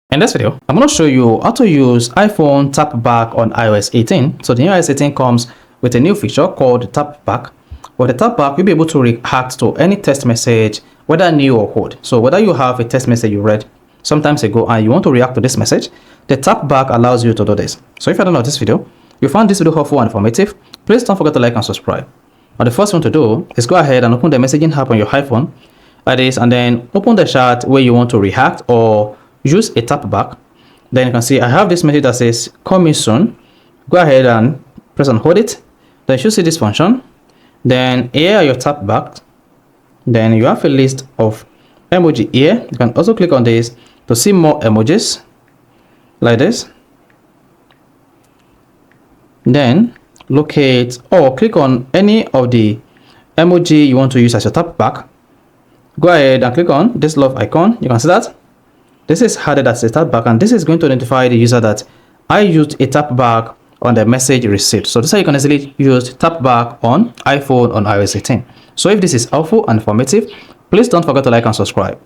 In this video, I'm going to show you how to use iPhone Tapback on iOS 18. So the new iOS 18 comes with a new feature called Tapback. With the Tapback, you'll be able to react to any text message, whether new or old. So whether you have a text message you read sometimes ago and you want to react to this message, the Tapback allows you to do this. So if you don't know this video, you found this video helpful and informative, please don't forget to like and subscribe. Now the first thing to do is go ahead and open the messaging app on your iPhone like this, and then open the chat where you want to react or use a Tapback. Then you can see I have this message that says coming soon. Go ahead and press and hold it. Then you should see this function. Then here are your Tapback. Then you have a list of emoji here. You can also click on this to see more emojis like this. Then locate or click on any of the emoji you want to use as your Tapback. Go ahead and click on this love icon. You can see that this is added as a Tapback, and this is going to identify the user that I used a Tapback on the message received. So this is how you can easily use Tapback on iPhone on iOS 18. So if this is helpful and informative, please don't forget to like and subscribe.